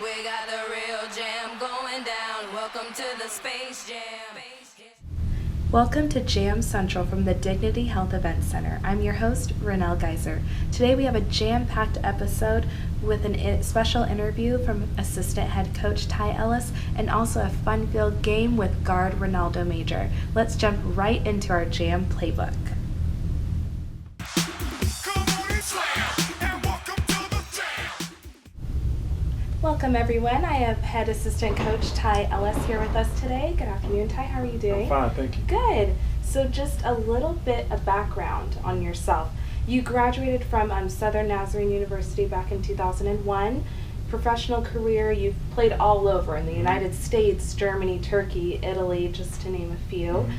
We got the real jam going down. Welcome to the Space Jam. Welcome to Jam Central from the Dignity Health Event Center. I'm your host, Renaldo Major. Today we have a jam-packed episode with a special interview from assistant head coach Ty Ellis and also a fun-filled game with guard Renaldo Major. Let's jump right into our jam playbook. Welcome everyone. I have head assistant coach Ty Ellis here with us today. Good afternoon, Ty. How are you doing? I'm fine, thank you. Good. So just a little bit of background on yourself. You graduated from Southern Nazarene University back in 2001. Professional career, you've played all over in the United States, Germany, Turkey, Italy, just to name a few.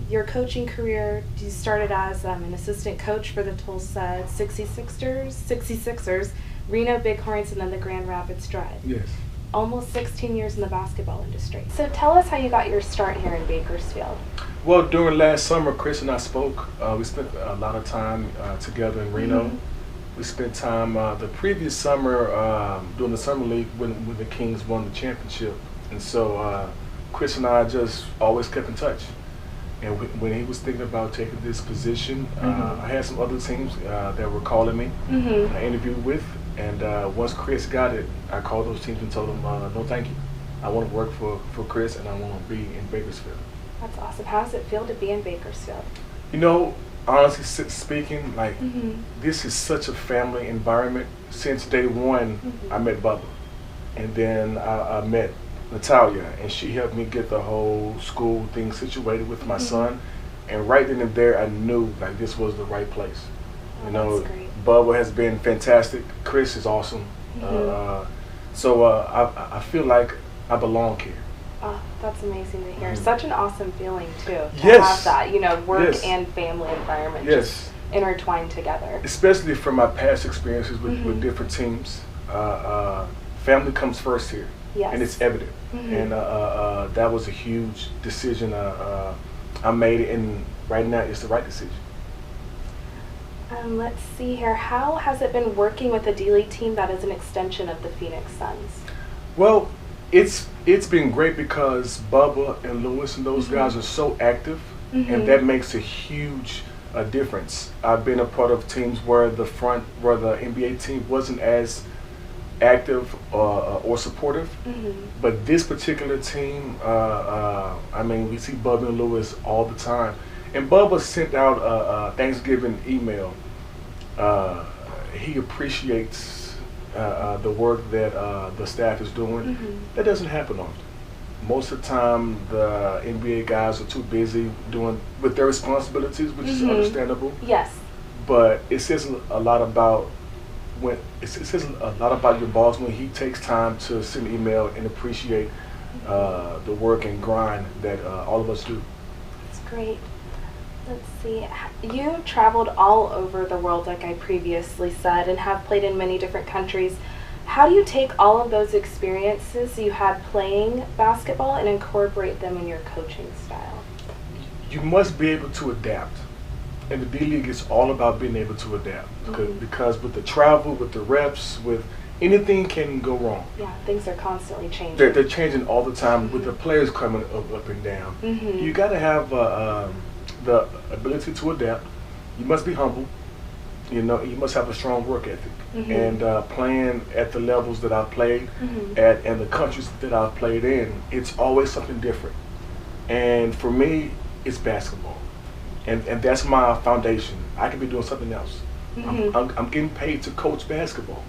Your coaching career, you started as an assistant coach for the Tulsa 66ers, Reno Bighorns, and then the Grand Rapids Drive. Yes. Almost 16 years in the basketball industry. So tell us how you got your start here in Bakersfield. Well, during last summer, Chris and I spoke. We spent a lot of time together in Reno. We spent time the previous summer during the summer league when the Kings won the championship. And so Chris and I just always kept in touch. And when he was thinking about taking this position, I had some other teams that were calling me. I interviewed with. And once Chris got it, I called those teams and told them, no thank you. I want to work for Chris and I want to be in Bakersfield. That's awesome. How does it feel to be in Bakersfield? You know, honestly speaking, like this is such a family environment. Since day one, I met Bubba. And then I met Natalia, and she helped me get the whole school thing situated with my son. And right then and there, I knew like this was the right place. You know, that's great. Bubba has been fantastic. Chris is awesome. So I feel like I belong here. Oh, that's amazing to hear. Such an awesome feeling too, to Yes. have that, you know, work Yes. and family environment Yes. just intertwined together. Especially from my past experiences with different teams. Family comes first here. Yes. And it's evident. And that was a huge decision I made, and right now it's the right decision. Let's see here. How has it been working with a D-League team that is an extension of the Phoenix Suns? Well, it's been great because Bubba and Lewis and those guys are so active, and that makes a huge difference. I've been a part of teams where the NBA team wasn't as active or supportive, but this particular team, I mean, we see Bubba and Lewis all the time. And Bubba sent out a Thanksgiving email. He appreciates the work that the staff is doing. That doesn't happen often. Most of the time, the NBA guys are too busy doing with their responsibilities, which is understandable. Yes. But it says a lot about it says a lot about your boss when he takes time to send an email and appreciate the work and grind that all of us do. That's great. Let's see. You traveled all over the world, like I previously said, and have played in many different countries. How do you take all of those experiences you had playing basketball and incorporate them in your coaching style? You must be able to adapt. And the D-League is all about being able to adapt. Because with the travel, with the reps, with anything can go wrong. Yeah, things are constantly changing. They're changing all the time with the players coming up and down. You got to have the ability to adapt. You must be humble. You know, you must have a strong work ethic. And playing at the levels that I've played at and the countries that I've played in, it's always something different. And for me, it's basketball. And that's my foundation. I could be doing something else. I'm getting paid to coach basketball.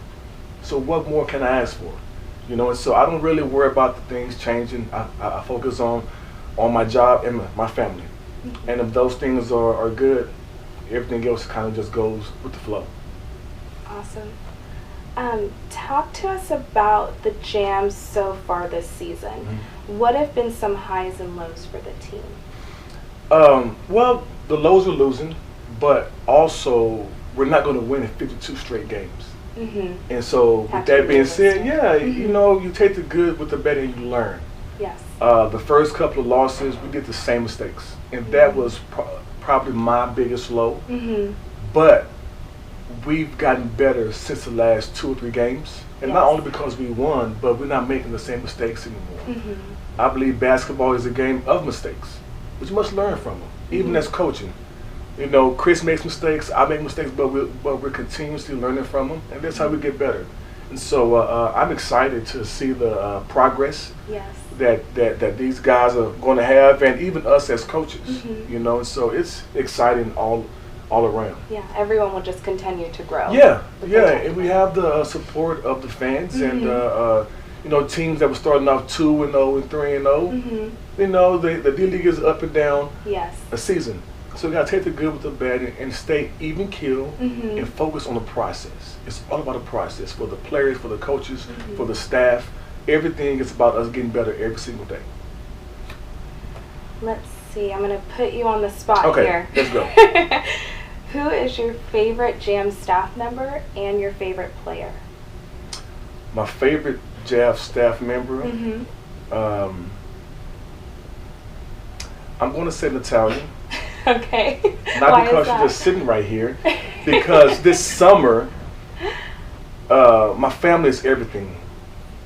So what more can I ask for? You know, and so I don't really worry about the things changing. I focus on my job and my family. And if those things are good, everything else kind of just goes with the flow. Awesome. Talk to us about the Jams so far this season. What have been some highs and lows for the team? Well, the lows are losing, but also we're not going to win in 52 straight games. And so with that being said, you know, you take the good with the bad and you learn. Yes. The first couple of losses, we did the same mistakes. And that was probably my biggest low. But we've gotten better since the last 2 or 3 games. And not only because we won, but we're not making the same mistakes anymore. I believe basketball is a game of mistakes, but you must learn from them, even as coaching. You know, Chris makes mistakes, I make mistakes, but we're continuously learning from them, and that's how we get better. And so I'm excited to see the progress that these guys are going to have, and even us as coaches. You know, and so it's exciting all around. Yeah, everyone will just continue to grow. Yeah, and we have the support of the fans and you know, teams that were starting off 2-0 and 3-0. You know, the D-League is up and down a season. So we got to take the good with the bad and stay even keel and focus on the process. It's all about the process for the players, for the coaches, for the staff. Everything is about us getting better every single day. Let's see. I'm going to put you on the spot here. Let's go. Who is your favorite Jam staff member and your favorite player? My favorite Jam staff member? I'm going to say Natalia. Okay. Not because she's just sitting right here. Because this summer, my family is everything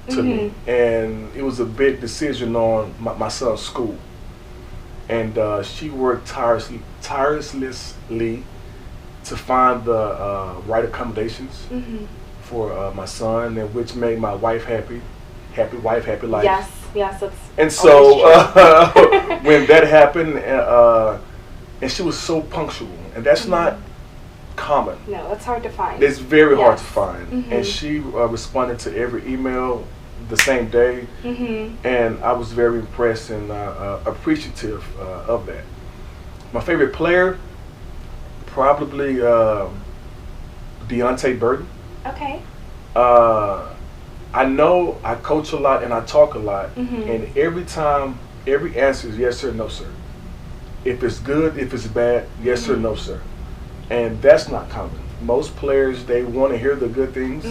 to me. And it was a big decision on my son's school. And she worked tirelessly to find the right accommodations for my son, and which made my wife happy. Happy wife, happy life. Yes, that's and so when that happened, and she was so punctual, and that's not common. No, it's hard to find. It's very hard to find. And she responded to every email the same day, and I was very impressed and appreciative of that. My favorite player, probably Deontay Burton. Okay. I know I coach a lot and I talk a lot, and every answer is yes sir, no sir. If it's good, if it's bad, yes sir, no sir. And that's not common. Most players, they want to hear the good things,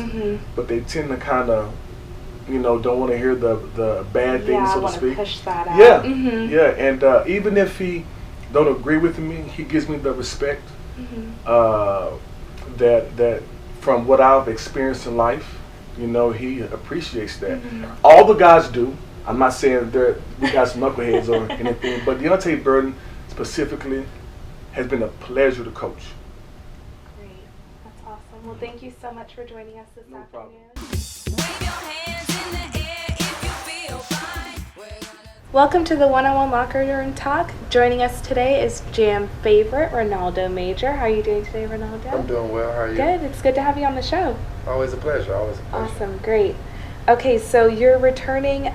but they tend to kind of, you know, don't want to hear the bad things, so to speak. Push that out. And even if he don't agree with me, he gives me the respect that from what I've experienced in life. You know, he appreciates that. All the guys do. I'm not saying we got some knuckleheads or anything, but Deontay Burton specifically has been a pleasure to coach. Great. That's awesome. Well, thank you so much for joining us this afternoon. Wave your hands in the air if you feel fine. Welcome to the One-on-One Locker Room Talk. Joining us today is Jam favorite, Renaldo Major. How are you doing today, Renaldo? I'm doing well. How are you? Good. It's good to have you on the show. Always a pleasure. Awesome. Great. Okay, so you're returning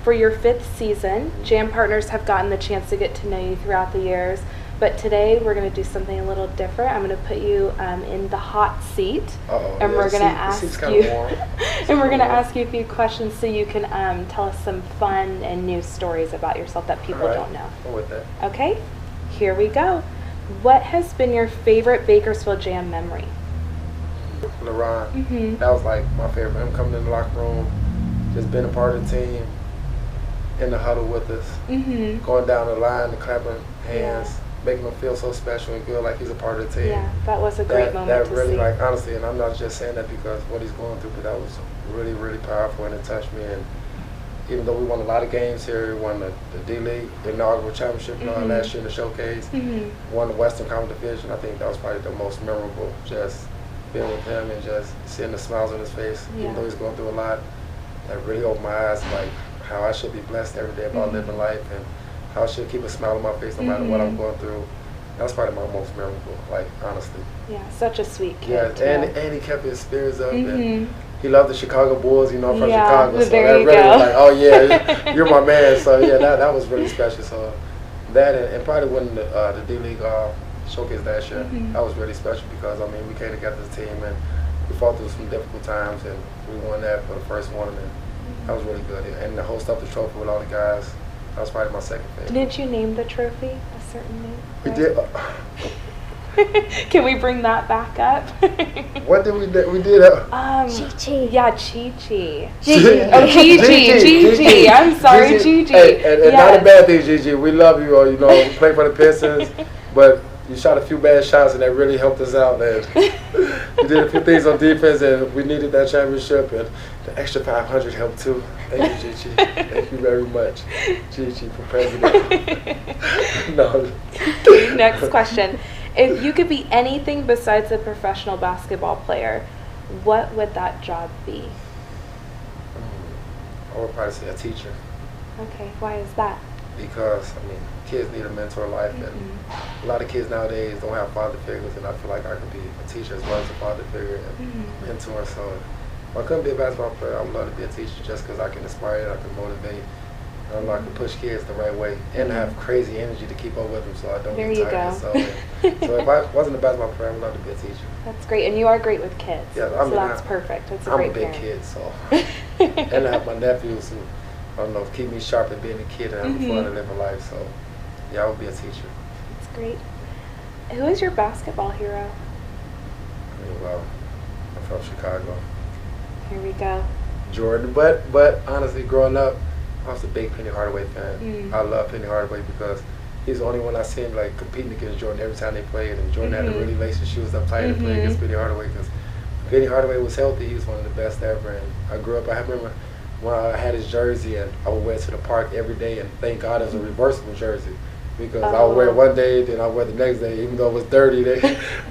for your 5th season. Jam partners have gotten the chance to get to know you throughout the years, but today we're going to do something a little different. I'm going to put you in the hot seat, and we're going to ask you, and we're going to ask you a few questions so you can tell us some fun and new stories about yourself that people don't know. I'm with that. Okay, here we go. What has been your favorite Bakersfield Jam memory? LeRon, that was like my favorite. Him coming in the locker room, just being a part of the team, in the huddle with us, going down the line and clapping hands, making him feel so special and good, like he's a part of the team. Yeah, that was a great moment that to really, see. like, honestly, and I'm not just saying that because what he's going through, but that was really, really powerful, and it touched me. And even though we won a lot of games here, we won the D-League, the inaugural championship last year in the showcase, won the Western Conference Division, I think that was probably the most memorable, just being with him and just seeing the smiles on his face, even though he's going through a lot. That really opened my eyes, like how I should be blessed every day about living life, and how I should keep a smile on my face no matter what I'm going through. That's probably my most memorable, like, honestly. Yeah, such a sweet kid. Yeah, and he kept his spirits up, and he loved the Chicago Bulls, you know, from Chicago. So there that you really go. was like, oh yeah, you're my man. So yeah, that was really special. So that and probably winning the D-League showcase last year, that was really special because, I mean, we came together as a team and we fought through some difficult times and we won that for the first one, and that was really good. And to host up the trophy with all the guys, that was probably my second favorite. Didn't you name the trophy a certain name? We did. Can we bring that back up? What did we do? We did. Chi-Chi. Yeah, Chi-Chi. Gigi. Oh, Gigi. I'm sorry, Gigi. Hey, and not a bad thing, Gigi. We love you. Or, you know, play for the Pistons, but you shot a few bad shots, and that really helped us out. And we did a few things on defense, and we needed that championship. And the extra 500 helped too. Thank you, Gigi. Thank you very much, Gigi, for president. No. Next question. If you could be anything besides a professional basketball player, what would that job be? I would probably say a teacher. Okay, why is that? Because, I mean, kids need a mentor in life, and a lot of kids nowadays don't have father figures, and I feel like I could be a teacher as well as a father figure and mentor. So if I couldn't be a basketball player, I would love to be a teacher just because I can inspire, I can motivate, and I can push kids the right way, and I have crazy energy to keep up with them so I don't get tired. So if I wasn't a basketball player, I would love to be a teacher. That's great, and you are great with kids. Yeah, so that's perfect. That's a great I'm a big kid, so. And I have my nephews who, I don't know, keep me sharp at being a kid and having fun and living life. So, yeah, I would be a teacher. That's great. Who is your basketball hero? I mean, well, I'm from Chicago. Here we go. Jordan, but honestly, growing up, I was a big Penny Hardaway fan. I love Penny Hardaway because he's the only one I seen like competing against Jordan every time they played, and Jordan had to really lace his shoes up tight and play against Penny Hardaway because Penny Hardaway was healthy. He was one of the best ever, and I grew up. I remember when I had his jersey, and I would wear it to the park every day, and thank God it was a reversible jersey because I would wear it one day, then I would wear it the next day, even though it was dirty.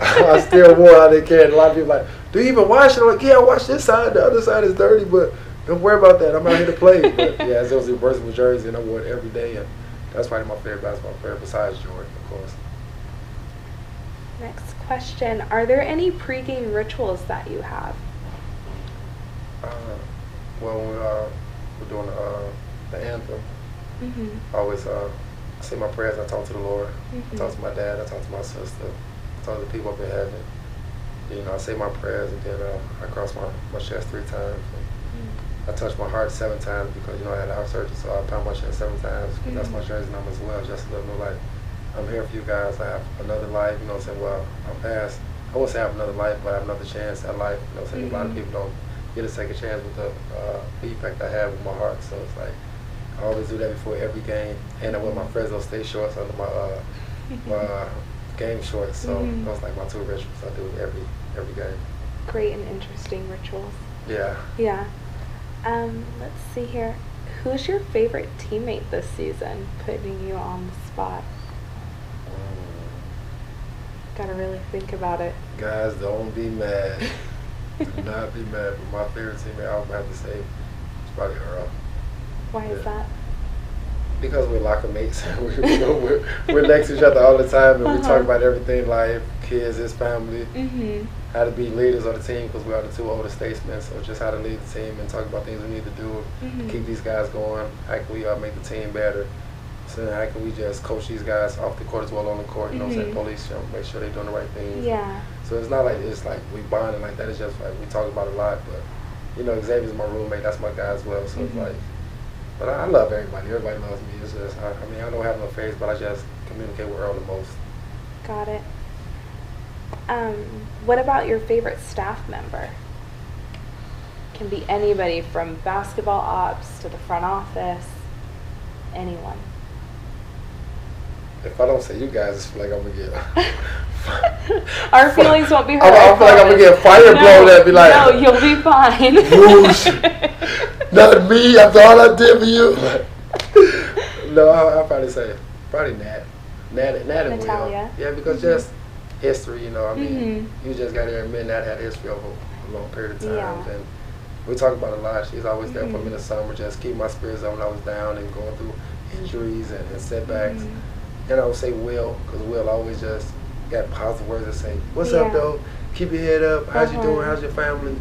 I still wore it. I didn't care. And a lot of people were like, do you even wash it? I'm like, yeah, I wash this side. The other side is dirty, but don't worry about that. I'm out here to play. But yeah, it was a reversible jersey, and I wore it every day, and that's probably my favorite basketball player besides Jordan, of course. Next question. Are there any pregame rituals that you have? Well, when we're doing the anthem, I always say my prayers. I talk to the Lord. I talk to my dad. I talk to my sister. I talk to the people up in heaven. You know, I say my prayers, and then I cross my chest 3 times. I touch my heart 7 times because, you know, I had a heart surgery, so I pound my chest 7 times because that's my jersey number as well, just to live my life. I'm here for you guys. I have another life, you know what I'm saying? Well, I'm past. I won't say I have another life, but I have another chance at life. You know what I'm saying? A lot of people don't get a second chance with the effect I have with my heart. So it's like, I always do that before every game. And I wear my Fresno State shorts under my game shorts. So those like my 2 rituals I do every game. Great and interesting rituals. Yeah. Yeah. Let's see here. Who's your favorite teammate this season? Putting you on the spot. Gotta really think about it. Guys, don't be mad. Do not be mad. But my favorite teammate, I would have to say, is probably Earl. Why is that? Because we're locker mates. we're next to each other all the time, and we talk about everything, life, kids, his family, how to be leaders of the team because we are the 2 oldest statesmen. So just how to lead the team and talk about things we need to do to keep these guys going. How can we make the team better? So how can we just coach these guys off the court as well on the court? You know what I'm saying? Police them, make sure they're doing the right things. Yeah. So it's not like it's like we bonding like that. It's just like we talk about it a lot. But you know, Xavier's my roommate. That's my guy as well. So it's like, but I love everybody. Everybody loves me. It's just I mean I don't have no face, but I just communicate with Earl the most. Got it. What about your favorite staff member? Can be anybody from basketball ops to the front office. Anyone. If I don't say you guys, I feel like I'm gonna get. Our feelings won't be hurt. I feel like I'm gonna get fire blown at me. Like, no, you'll be fine. Whoosh. Not me. After all I did for you. No, I'll probably say Nat and Natalia. Will. Yeah, because just history. You know, I mean, you just got to admit Nat had history over a long period of time, and we talk about it a lot. She's always there for me in the summer, just keep my spirits up when I was down and going through injuries and setbacks. And I would say Will, because Will always just got positive words to say. What's up, though? Keep your head up. How's you doing? How's your family?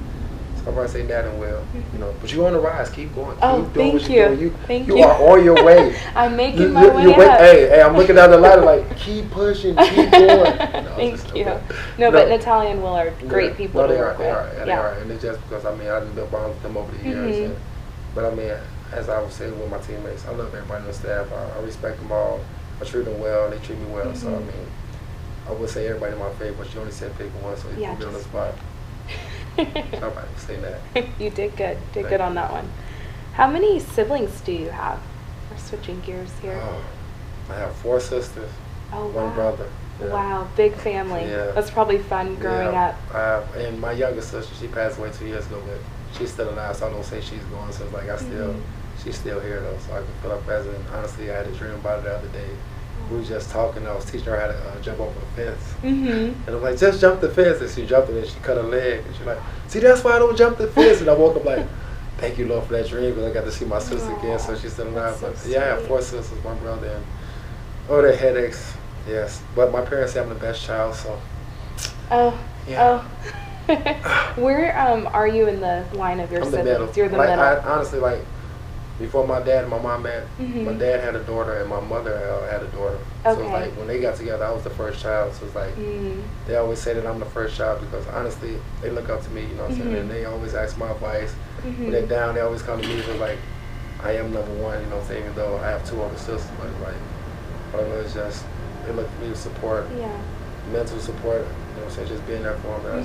So I'll probably say Nat and Will. You know, but you're on the rise. Keep going. Keep doing what you're doing. Thank you. You are on your way. I'm making my way up. Hey, I'm looking down the ladder like, keep pushing, keep going. Thank you. No, but Natalia and Will are great people to work with. They are. And it's just because, I mean, I've built bonds with them over the years. But I mean, as I was saying with my teammates, I love everybody on the staff. I respect them all. I treat them well, and they treat me well. So, I mean, I would say everybody in my favor, but you only said pick one, so you put me on the spot. Somebody would say that. You did good. Did good on that one. How many siblings do you have? We're switching gears here. I have 4 sisters, 1 brother. Yeah. Wow, big family. Yeah. That's probably fun growing up. And my youngest sister, she passed away 2 years ago, but she's still alive, so I don't say she's gone. So it's like she's still here though, so I can feel her presence. Honestly, I had a dream about it the other day. We were just talking. I was teaching her how to jump over the fence, and I'm like, just jump the fence. And she jumped it, and she cut her leg, and she's like, see, that's why I don't jump the fence. And I woke up like, thank you, Lord, for that dream, because I got to see my sister again. So she's still alive. So But yeah, I have 4 sisters, one brother, and their headaches. Yes, but my parents say I'm the best child, so. Yeah. Where are you in the line of your I'm siblings? the middle. You're the like, middle. I honestly, like, before my dad and my mom met, my dad had a daughter and my mother had a daughter. So it's like when they got together, I was the first child. So it's like they always say that I'm the first child because honestly, they look up to me, you know what I'm saying? And they always ask my advice. When they're down, they always come to me. So like, I am number one, you know what I'm saying? Even though I have 2 older sisters, but like, I don't know, it's just, they look for me to support, mental support, you know what I'm saying? Just being there for them.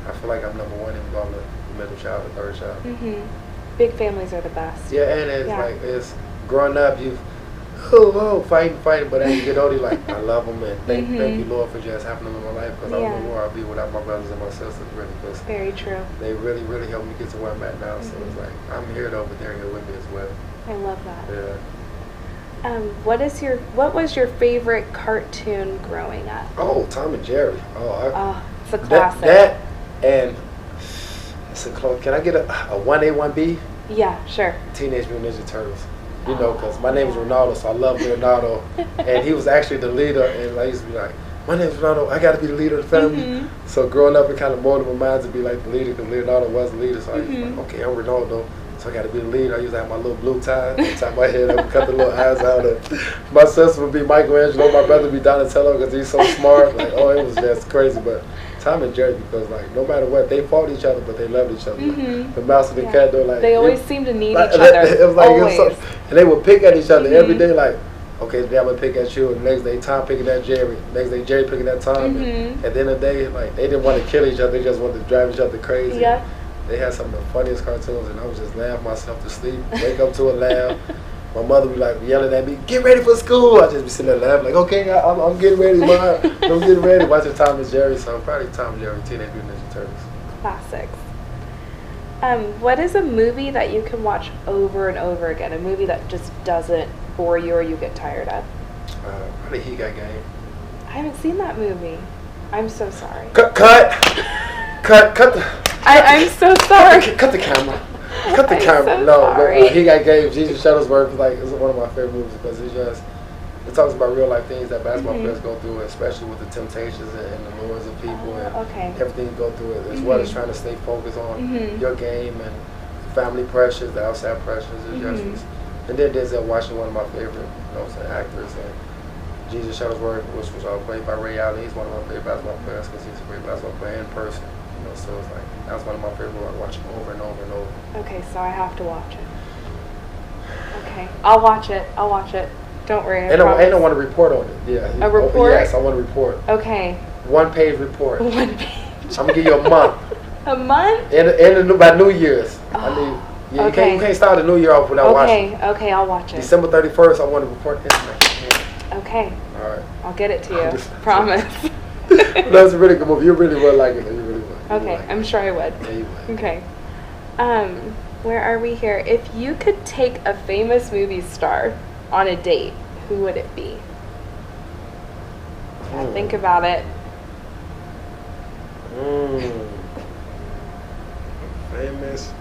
I feel like I'm number one even though I'm the middle child, the third child. Big families are the best. Yeah, and it's like, it's growing up, you fighting, but as you get older, you're like, I love them, and thank you, Lord, for just having them in my life, because I don't know where I'll be without my brothers and my sisters, really, because very true. They really, really helped me get to where I'm at now, so it's like, I'm here though, but they're here with me as well. I love that. Yeah. What was your favorite cartoon growing up? Oh, Tom and Jerry. It's a classic. That and it's a close. Can I get a 1A, 1B? Yeah, sure. Teenage Mutant Ninja Turtles. You know, because my name is Renaldo, so I love Leonardo. And he was actually the leader, and I used to be like, my name is Renaldo, I got to be the leader of the family. So growing up, it kind of molded my mind to be like the leader, because Leonardo was the leader. So I used to be like, okay, I'm Renaldo, so I got to be the leader. I used to have my little blue tie, tie my head up, cut the little eyes out. And my sister would be Michelangelo, my brother would be Donatello, because he's so smart. Like, it was just crazy. But Tom and Jerry, because like no matter what, they fought each other, but they loved each other. Like, the mouse and the cat, they're like, they always seem to need like, each other. It was like, always. And they would pick at each other every day. Like, okay, today I'm gonna pick at you, and the next day Tom picking at Jerry, next day Jerry picking at Tom. And at the end of the day, like, they didn't want to kill each other; they just wanted to drive each other crazy. Yeah. They had some of the funniest cartoons, and I was just laughing myself to sleep. Wake up to a laugh. My mother would be like yelling at me, "Get ready for school!" I just be sitting there laughing, like, "Okay, I'm getting ready, Mom. I'm getting ready." Watching Tom and Jerry, so I'm probably Tom and Jerry, Teenage Mutant Ninja Turtles. Classics. What is a movie that you can watch over and over again? A movie that just doesn't bore you or you get tired of? Probably He Got Game. I haven't seen that movie. I'm so sorry. Cut the. I'm so sorry. Cut the camera. Cut the I'm camera. so No, sorry. but He Got Game. Jesus Shuttlesworth, like, is one of my favorite movies because it talks about real life things that basketball players go through, especially with the temptations and the lures of people and everything you go through it, as well as trying to stay focused on your game and family pressures, the outside pressures, and then Denzel Washington, one of my favorite, actors, and Jesus Shuttlesworth, which was played by Ray Allen. He's one of my favorite basketball players because he's a great basketball player in person. So it's like that was one of my favorite. I watch him over and over and over. Okay, so I have to watch it. Okay, I'll watch it. Don't worry. And I want to report on it. Yeah. A report? Yes, I want to report. Okay. 1-page report. 1 page. I'm gonna give you a month. A month? By New Year's. Oh, you can't start the New Year off without watching. Okay, I'll watch it. December 31st, I want to report information. Okay. All right. I'll get it to you. Promise. That's a really good movie. You really would like it. You really would. Okay, I'm sure I would. Yeah, you would. Okay. Where are we here? If you could take a famous movie star on a date, who would it be? Think about it. Famous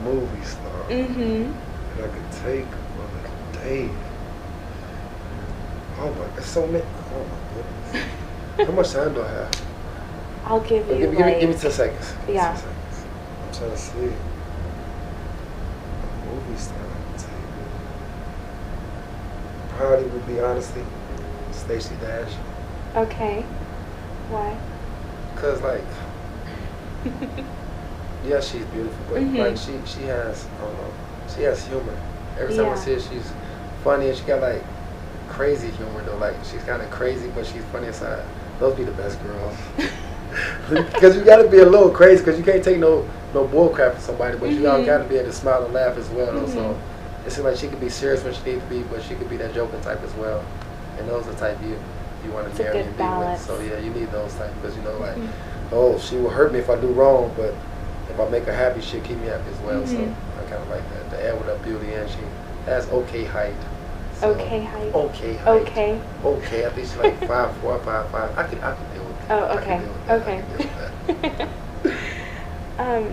movie star. That I could take on a date. Oh my, there's so many. Oh my goodness. How much time do I have? I'll give you Give me 10 seconds. Yeah. 10 seconds. I'm trying to see. A movie star I could take. Probably would be, honestly, Stacey Dash. Okay. Why? Cause like, yeah, she's beautiful, but like she has, I don't know, she has humor. Every time I see her, she's funny, and she got like crazy humor though. Like she's kind of crazy, but she's funny inside. Those be the best girls. Because you got to be a little crazy, because you can't take no bull crap from somebody, but you all got to be able to smile and laugh as well. So it seems like she could be serious when she needs to be, but she could be that joking type as well. And those are the type you you want It's to a marry good and be balance. with. So yeah, you need those type because oh, she will hurt me if I do wrong, but if I make her happy, she'll keep me happy as well. So I kind of like that. The add with her beauty, and she has okay height. So, Okay height. Okay height. Okay. Okay, I think she's like 5'4", 5'5". I can deal with that. Oh, okay. I can deal with that. Okay. I can deal with that.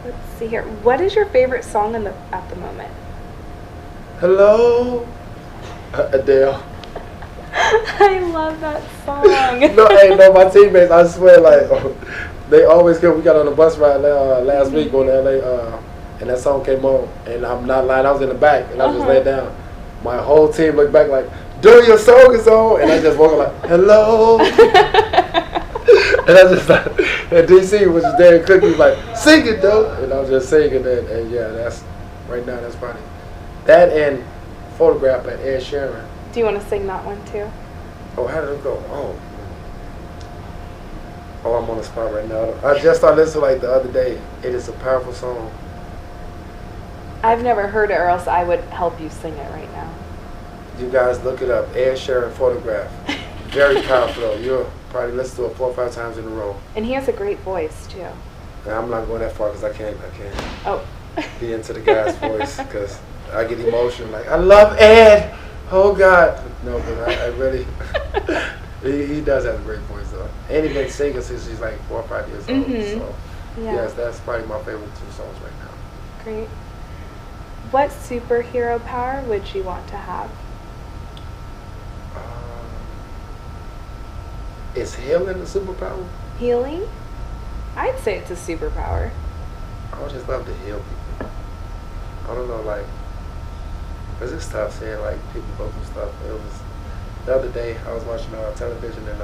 Let's see here. What is your favorite song at the moment? Hello, Adele. I love that song. No, my teammates, I swear, like, they always come. We got on the bus ride last week going to LA, and that song came on, and I'm not lying, I was in the back, and I just laid down. My whole team looked back like, "Dude, your song is on," and I just walked like, "Hello," and I just like, and DC was just there and Cookie was like, "Sing it, though," and I was just singing it, and yeah, that's right now, that's funny. That and Photograph by Ed Sheeran. Do you want to sing that one too? Oh, how did it go? Oh, I'm on the spot right now. I just started listening like the other day. It is a powerful song. I've never heard it, or else I would help you sing it right now. You guys look it up. Ed Sheeran Photograph. Very powerful though. You'll probably listen to it 4 or 5 times in a row. And he has a great voice too. And I'm not going that far because I can't Oh. be into the guy's voice because I get emotional. Like, I love Ed. Oh God. No, but I really, he does have a great voice though. And he's been singing since he's like 4 or 5 years old. So yes, that's probably my favorite 2 songs right now. Great. What superhero power would you want to have? Is healing a superpower? Healing? I'd say it's a superpower. I would just love to heal people. I don't know, like, because it's tough seeing, like, people go through stuff. It was, the other day, I was watching television, and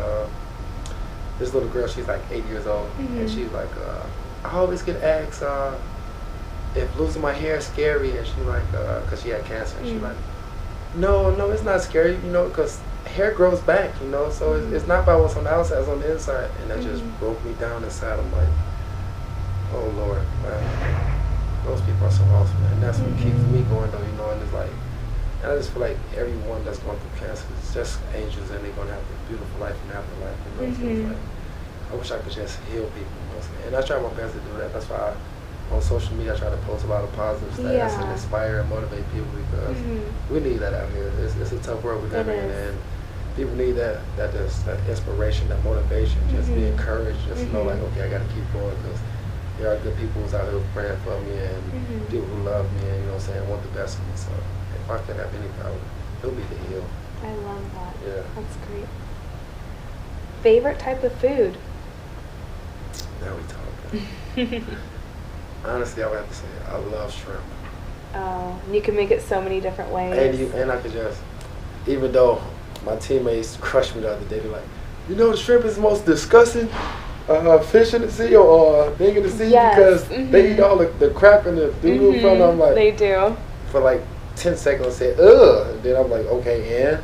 this little girl, she's like 8 years old, and she's like, I always get asked if losing my hair is scary, and she like, because she had cancer, and she like, no, it's not scary, because hair grows back, so it's not about what's on the outside, it's on the inside, and that just broke me down inside. I'm like, oh Lord, man, those people are so awesome, and that's what keeps me going though, and it's like, and I just feel like everyone that's going through cancer is just angels, and they're going to have a beautiful life in afterlife, so it's like, I wish I could just heal people, and I try my best to do that. That's why on social media I try to post a lot of positive stats and inspire and motivate people, because we need that out here. It's a tough world we live in, and people need that inspiration, that motivation, just be encouraged, just know like, okay, I got to keep going, because there are good people who's out here praying for me, and people who love me, and want the best for me. So if I could have any power, it'll be to heal. I love that. Yeah. That's great. Favorite type of food? Now we talking. Honestly, I would have to say I love shrimp. Oh, you can make it so many different ways. And I could just, even though my teammates crushed me the other day, they're like, the shrimp is the most disgusting fish in the sea or thing in the sea, because they eat all the crap and the doo-doo from them. I'm like, they do. For like 10 seconds I said, ugh, and then I'm like, okay, and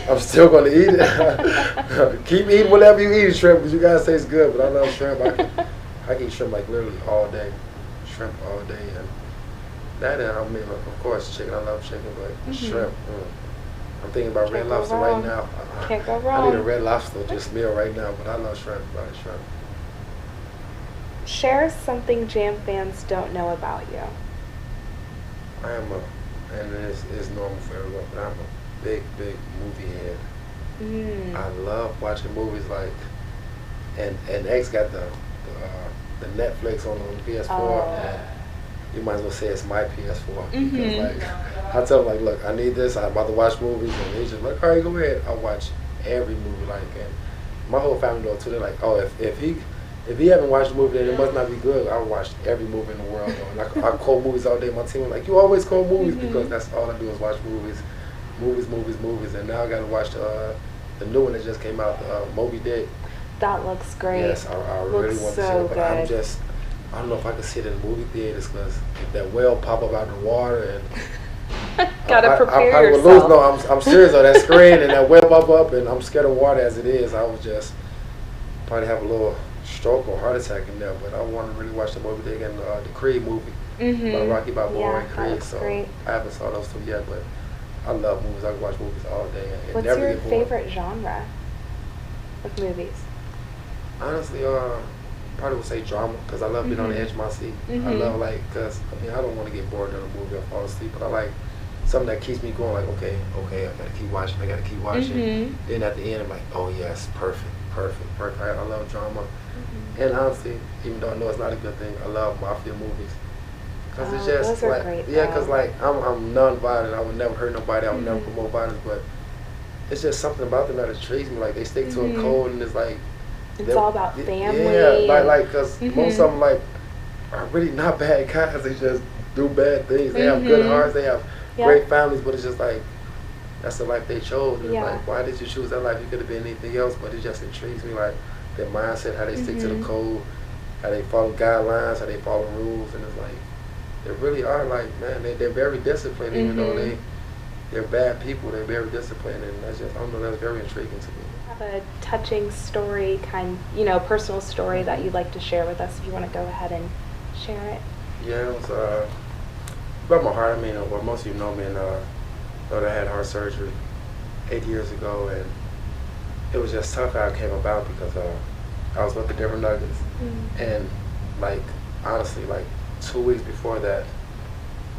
I'm still going to eat it. Keep eating whatever you eat, shrimp, because you guys say it's good, but I love shrimp. I can eat shrimp like literally all day. Shrimp all day, and that, and I mean, of course, chicken. I love chicken, but shrimp. I'm thinking about Red Lobster right now. Can't go wrong. I need a Red Lobster just meal right now, but I love shrimp. Shrimp. Share something Jam fans don't know about you. I am and it's normal for everyone, but I'm a big movie head. I love watching movies like, and X got the Netflix on the PS4, and you might as well say it's my PS4, because like, I tell him like, look, I need this, I'm about to watch movies, and he's just like, all right, go ahead. I watch every movie, like, and my whole family know too. They're like, oh, if he haven't watched a movie, then it must not be good. I watched every movie in the world, though. And I quote movies all day. My team was like, you always quote movies, because that's all I do is watch movies, and now I got to watch the new one that just came out, Moby Dick. That looks great. Yes, I really want to see it, but I don't know if I can see it in the movie theaters, because if that whale pop up out of the water, and gotta prepare I probably yourself. would lose. No, I'm serious on that screen, and that whale pop up, and I'm scared of water as it is. I would just probably have a little stroke or heart attack in there. But I want to really watch the Moby Dick and the Creed movie, by Rocky Balboa and Creed. So great. I haven't saw those two yet, but I love movies. I can watch movies all day. And What's never your get bored. favorite genre? with movies? Honestly, probably would say drama, because I love being on the edge of my seat. I love, like, because, I mean, I don't want to get bored during a movie or fall asleep, but I like something that keeps me going, like, okay, I got to keep watching. Then at the end, I'm like, oh, yes, perfect. I love drama. And honestly, even though I know it's not a good thing, I love mafia movies. Because it's just, those are like, great, yeah, because, like, I'm non-violent. I would never hurt nobody. I would never promote violence, but it's just something about them that intrigues me. Like, they stick to a code, and it's like, it's all about family. Yeah, like, because most of them, like, are really not bad guys. They just do bad things. They have good hearts. They have great families, but it's just like, that's the life they chose. And it's like, why did you choose that life? You could have been anything else, but it just intrigues me, like, their mindset, how they stick to the code, how they follow guidelines, how they follow rules, and it's like, they really are, like, man, they're very disciplined, even though they're bad people. They're very disciplined, and that's just, I don't know, that's very intriguing to me. Have a touching story, personal story that you'd like to share with us, if you want to go ahead and share it. Yeah, it was about my heart. I mean, well, most of you know me, and know that I had heart surgery 8 years ago, and it was just tough how it came about, because I was with the Denver Nuggets, and, like, honestly, like, 2 weeks before that,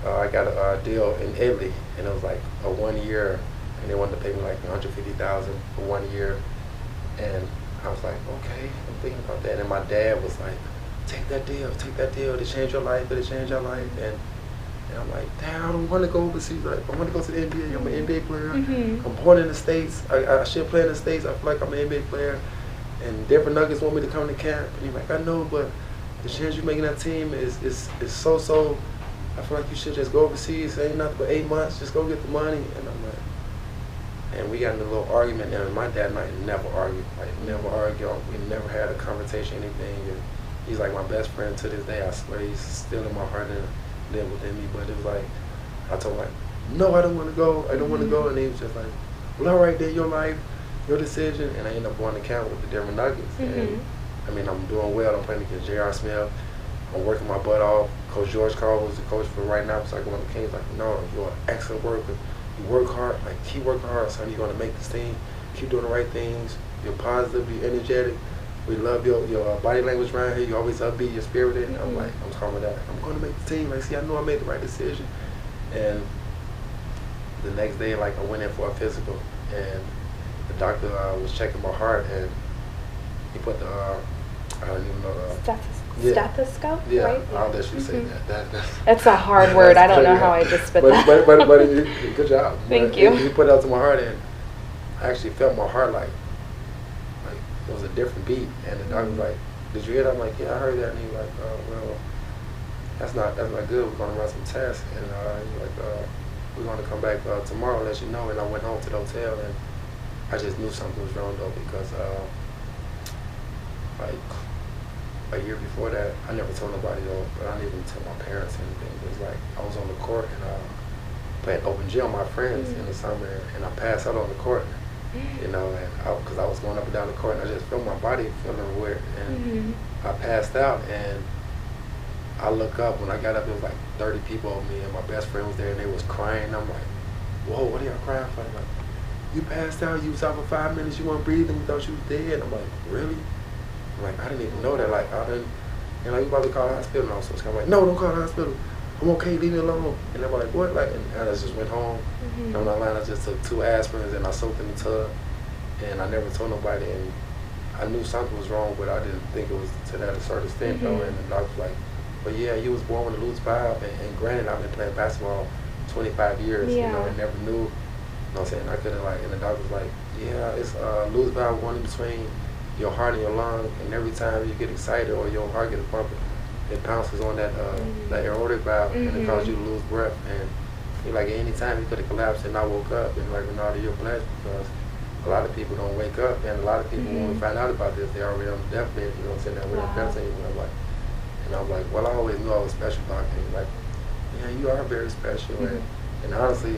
I got a deal in Italy, and it was like a 1 year, and they wanted to pay me like $150,000 for 1 year, and I was like, okay, I'm thinking about that, and my dad was like, take that deal, it'll change your life, and I'm like, Dad, I don't want to go overseas, like, I want to go to the NBA, I'm an NBA player, I'm born in the States, I should play in the States, I feel like I'm an NBA player, and Denver Nuggets want me to come to camp, and he's like, I know, but the chance you're making that team is so. I feel like you should just go overseas. It ain't nothing but 8 months. Just go get the money. And I'm like, and we got in a little argument. And my dad and I never argued. Like, never argued. We never had a conversation, anything. And he's like my best friend to this day. I swear, he's still in my heart and live within me. But it was like, I told him, like, no, I don't want to go. I don't want to go. And he was just like, well, all right, then, your life, your decision. And I ended up going to camp with the Denver Nuggets. And I mean, I'm doing well. I'm playing against J.R. Smith. I'm working my butt off. Coach George Carl, who's the coach for right now, so I go on the Kings, like, no, you're an excellent worker. You work hard, like, keep working hard, son. You're going to make this team. Keep doing the right things. You're positive, you're energetic. We love your body language around here. You're always upbeat, you're spirited. I'm like, I'm talking about that. I'm going to make the team. Like, see, I know I made the right decision. And the next day, like, I went in for a physical, and the doctor was checking my heart, and he put the, I don't even know. Stethoscope, yeah, right? I'll let you say that. That's a hard word. I don't know how I just spit that. But good job. Thank you. He put it out to my heart, and I actually felt my heart like it was a different beat. And the doctor was like, "Did you hear that?" I'm like, "Yeah, I heard that." And he was like, "Well, that's not good. We're gonna run some tests." And he was like, "We're gonna come back tomorrow and let you know." And I went home to the hotel, and I just knew something was wrong though, because like a year before that, I never told nobody though, but I didn't even tell my parents anything. It was like, I was on the court and playing open gym with my friends in the summer, and I passed out on the court, you know, and because I was going up and down the court, and I just felt my body feeling weird, and I passed out, and I look up. When I got up, it was like 30 people over me, and my best friend was there, and they was crying. I'm like, whoa, what are y'all crying for? I'm like, you passed out, you was out for 5 minutes, you weren't breathing, we thought you was dead. I'm like, really? I'm like, I didn't even know that. Like, I didn't, and like, you probably call the hospital. And so it's kind of like, no, don't call the hospital. I'm okay, leave me alone. And I'm like, what? Like, and I just went home. And I'm not lying, I just took 2 aspirins and I soaked in the tub. And I never told nobody. And I knew something was wrong, but I didn't think it was to that a certain extent though. And the doctor was like, but yeah, you was born with a loose valve. And granted, I've been playing basketball 25 years, you know, and never knew. You know what I'm saying? I couldn't, like, and the doctor was like, yeah, it's a loose valve going in between your heart and your lung, and every time you get excited or your heart gets pumping, it bounces on that that aortic valve, and it causes you to lose breath. And you're like, at any time you could have collapsed. And I woke up, and like, Renaldo, you're blessed, because a lot of people don't wake up, and a lot of people when we find out about this, they're already on the deathbed. You know what I'm saying? We're not dancing. And I'm like, well, I always knew I was special, doctor. And he's like, yeah, you are very special. And honestly,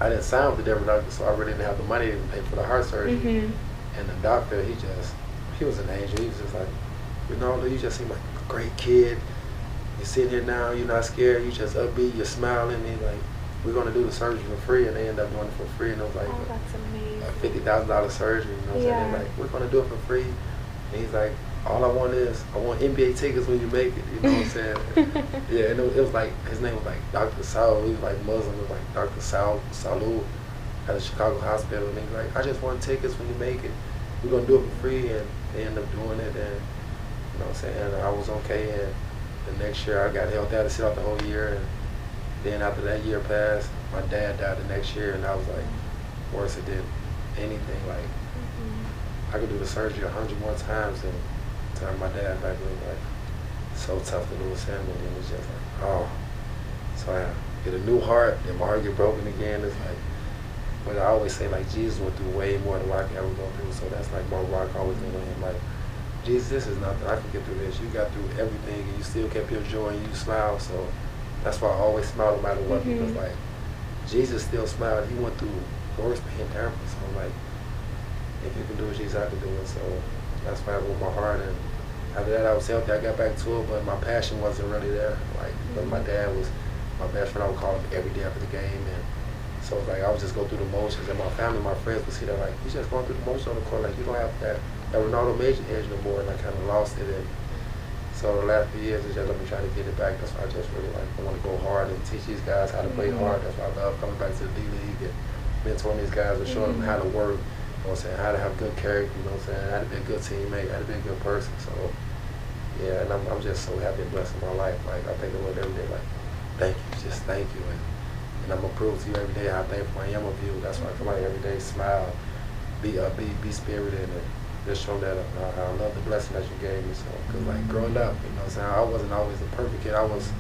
I didn't sign with the Denver Nuggets, so I really didn't have the money to pay for the heart surgery. And the doctor, he was an angel. He was just like, Renaldo, you just seem like a great kid. You're sitting here now, you're not scared, you just upbeat, you're smiling. And like, we're going to do the surgery for free, and they ended up doing it for free, and it was like Oh, that's amazing. a $50,000 surgery, you know what I'm saying? They're like, we're going to do it for free. And he's like, all I want NBA tickets when you make it, you know what I'm saying? Yeah, and it was like, his name was like Dr. Saul, he was like Muslim, it was like Dr. Salud at the Chicago hospital, and he was like, I just want tickets when you make it. We're going to do it for free, and they ended up doing it, and you know what I'm saying? And I was okay, and the next year I got held out to sit out the whole year, and then after that year passed, my dad died the next year, and I was like, worse it did anything. Like, I could do the surgery 101 times, and time my dad back, it was like so tough to lose him, and it was just like, oh. So I get a new heart, and my heart get broken again. It's like, but I always say like Jesus went through way more than what I could ever go through. So that's like my rock. I always think of him like, Jesus, this is nothing. I can get through this. You got through everything, and you still kept your joy, and you smiled. So that's why I always smile no matter what, because like Jesus still smiled. He went through worse pain therapy. So I'm like, if you can do it, Jesus, I can do it. So that's why I went with my heart. And after that, I was healthy. I got back to it, but my passion wasn't really there. Like, but my dad was my best friend. I would call him every day after the game, and so it's like I would just go through the motions. And my family, my friends would see that like, he's just going through the motions on the court. Like, you don't have that Renaldo Major edge no more. And I kind of lost it. And so the last few years, it's just I've been trying to get it back. That's why I just really like, I want to go hard and teach these guys how to play hard. That's why I love coming back to the D-League and mentoring these guys and showing them how to work. You know what I'm saying? How to have good character, you know what I'm saying? How to be a good teammate, how to be a good person. So, yeah, and I'm just so happy and blessed in my life. Like, I thank the Lord every day, like, thank you, just thank you. And I'm going to prove to you every day how thankful I am of you. That's why I come out every day, smile, be spirited, and just show that I love the blessing that you gave me. So, because, like, growing up, you know what I'm saying? I wasn't always the perfect kid. I was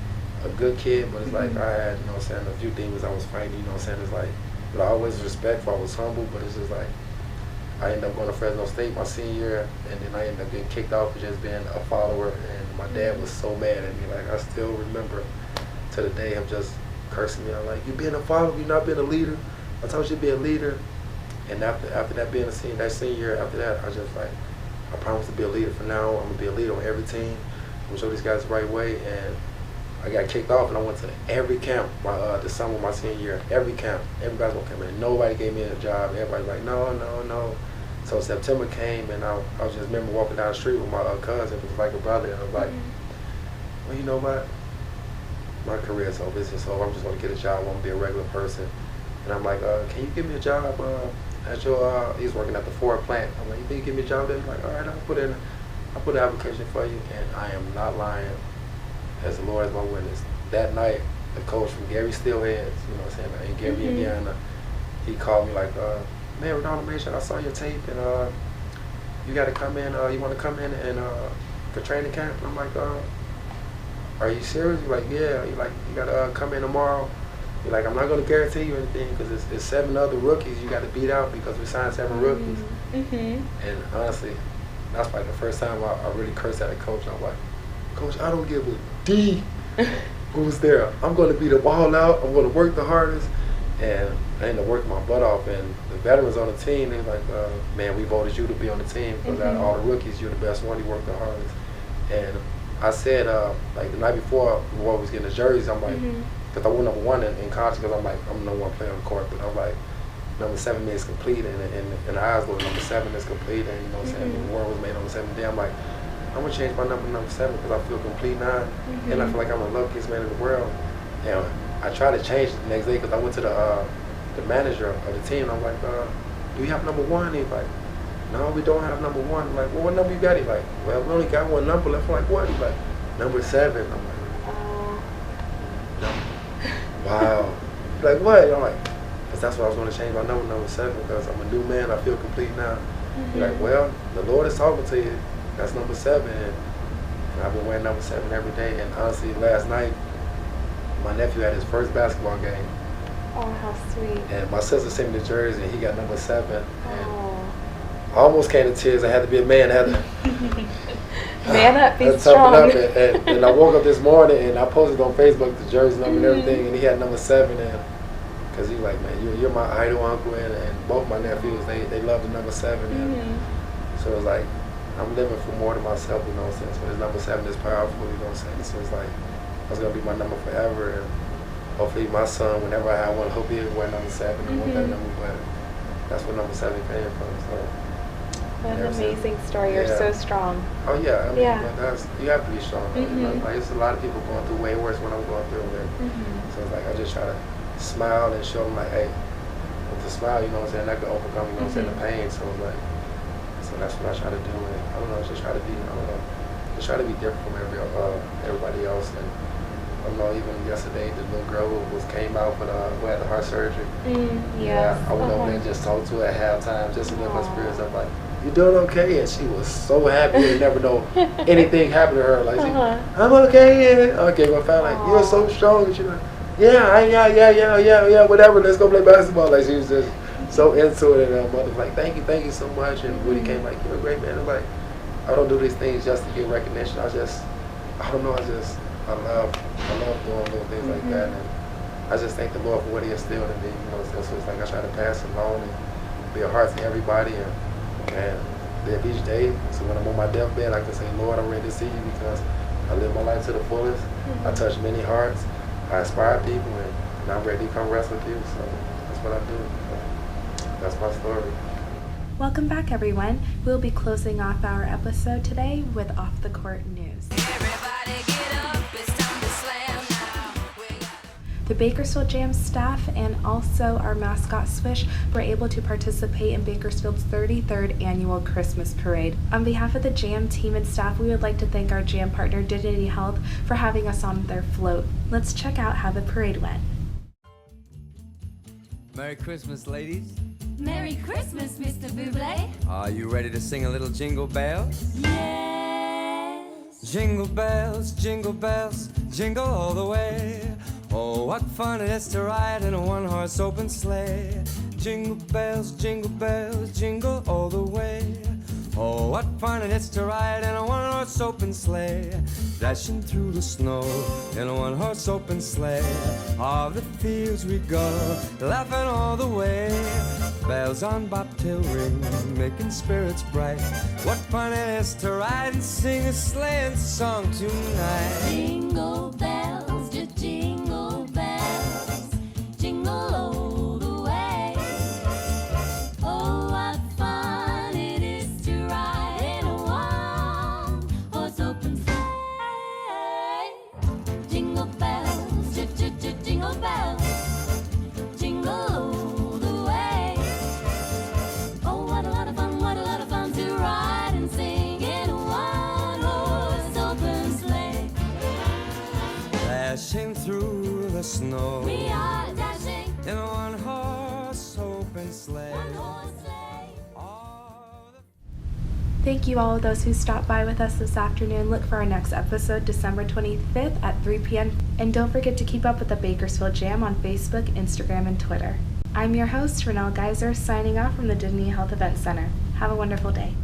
a good kid, but it's like I had, you know what I'm saying, a few demons I was fighting, you know what I'm saying? It's like, but I always respectful, I was humble, but it's just like, I ended up going to Fresno State my senior year, and then I ended up getting kicked off for just being a follower, and my dad was so mad at me. Like, I still remember to the day him just cursing me out, like, you being a follower, you not being a leader. I told you to be a leader. And after that being that senior year, after that, I just like, I promised to be a leader from now on. I'm going to be a leader on every team. I'm going to show these guys the right way. And I got kicked off, and I went to every camp the summer of my senior year. Every camp. Everybody's going to come in. Nobody gave me a job. Everybody's like, no. So September came, and I was just remember walking down the street with my cousin. It was like a brother. And I was like, well, you know what? My career is over. It's just over. I'm just going to get a job. I want to be a regular person. And I'm like, can you give me a job at your, he's working at the Ford plant. I'm like, you think you give me a job there? He's like, all right, I'll put an application for you. And I am not lying, as the Lord is my witness. That night, the coach from Gary Steelheads, you know what I'm saying, in Gary, Indiana, he called me like, man, Renaldo Major, I saw your tape, and you got to come in, you want to come in and for training camp? And I'm like, are you serious? He's like, yeah. He's like, you got to come in tomorrow. He's like, I'm not going to guarantee you anything because it's 7 other rookies you got to beat out because we signed 7 rookies. And honestly, that's like the first time I really cursed at a coach. I'm like, Coach, I don't give a D who's there. I'm going to be the ball out. I'm going to work the hardest. And I ended up working my butt off. And the veterans on the team, they're like, man, we voted you to be on the team because out of all the rookies, you're the best one. You worked the hardest. And I said, like the night before we was getting the jerseys, I'm like, because I won #1 in college because I'm like, I'm the #1 player on the court. But I'm like, #7 is complete. And the eyes look, #7 is complete. And you know what I'm saying? The award was made on the 7th day. I'm like, I'm going to change my number to #7 because I feel complete now. And I feel like I'm the luckiest man in the world. And I tried to change it the next day because I went to the manager of the team. And I'm like, do you have #1? He's like, no, we don't have #1. I'm like, well, what number you got? He's like, well, we only got 1 number left. I'm like, what? He's like, #7. I'm like, wow. He's like, what? I'm like, because that's why I was going to change my number to #7 because I'm a new man. I feel complete now. He's like, well, the Lord is talking to you. That's #7. And I've been wearing #7 every day. And honestly, last night, my nephew had his first basketball game. Oh, how sweet. And my sister sent me the jersey, and he got #7. And I almost came to tears. I had to be a man. I had to man up, be toughen strong. up. And I woke up this morning, and I posted on Facebook the jersey number and everything, and he had #7. And because he was like, man, you're my idol uncle, and both my nephews, they love the #7. And so it's like, I'm living for more than myself, you know what I'm saying? So this #7 is powerful, you know what I'm saying? So it's like, that's going to be my number forever. And hopefully my son, whenever I have one, hope he'll wear number 7 and want that Mhm. number, but that's where number 7 came from. So What an ever since- amazing story. You're Yeah. so strong. Oh yeah, I mean, Yeah. but that's, you have to be strong. You know? Mhm. Like, it's a lot of people going through way worse when I'm going through it. Mhm. So it's like I just try to smile and show them like, hey, with the smile, you know what I'm saying, that can overcome, you know what I'm saying, the pain. So it's like, so that's what I try to do. And I don't know, just try to be, I don't know, just try to be different from everybody else. And I don't know, even yesterday, the little girl who came out who had the heart surgery. Yes. I went over there and just talked to her at halftime just to lift my spirits up, like, you doing okay? And she was so happy. You never know anything happened to her. Like, I'm okay. And okay, but found like, you're so strong. And she's like, yeah, whatever. Let's go play basketball. Like, she was just so into it. And her mother was like, thank you so much. And Woody came like, you're a great man. I'm like, I don't do these things just to get recognition. I don't know. I love doing little things like that. And I just thank the Lord for what He instilled in me. You know, so it's like I try to pass it along and be a heart to everybody. And live each day. So when I'm on my deathbed, I can say, Lord, I'm ready to see you because I live my life to the fullest. I touch many hearts. I inspire people, and I'm ready to come rest with you. So that's what I do. So that's my story. Welcome back, everyone. We'll be closing off our episode today with Off the Court News. Everybody get up, it's time to slam now. We got The Bakersfield Jam staff and also our mascot Swish were able to participate in Bakersfield's 33rd annual Christmas parade. On behalf of the Jam team and staff, we would like to thank our Jam partner Dignity Health for having us on their float. Let's check out how the parade went. Merry Christmas, ladies. Merry Christmas, Mr. Buble. Are you ready to sing a little jingle bells? Yes. Jingle bells, jingle all the way. Oh, what fun it is to ride in a one-horse open sleigh. Jingle bells, jingle all the way. Oh, what fun it is to ride in a one-horse open sleigh. Dashing through the snow in a one-horse open sleigh. All the fields we go, laughing all the way. Bells on bobtail ring, making spirits bright. What fun it is to ride and sing a sleighing song tonight. Jingle bells, just jingle bells, jingle all the way. Oh, what fun it is to ride in a one-horse open sleigh. Jingle bells, jingle bells, jingle all the way. Oh, what a lot of fun to ride and sing in a one-horse open sleigh. Dashing through the snow We are dashing in a one-horse open sleigh. one-horse sleigh. All the Thank you all of those who stopped by with us this afternoon. Look for our next episode December 25th at 3 p.m. And don't forget to keep up with the Bakersfield Jam on Facebook, Instagram, and Twitter. I'm your host, Renaldo Major, signing off from the Dignity Health Event Center. Have a wonderful day.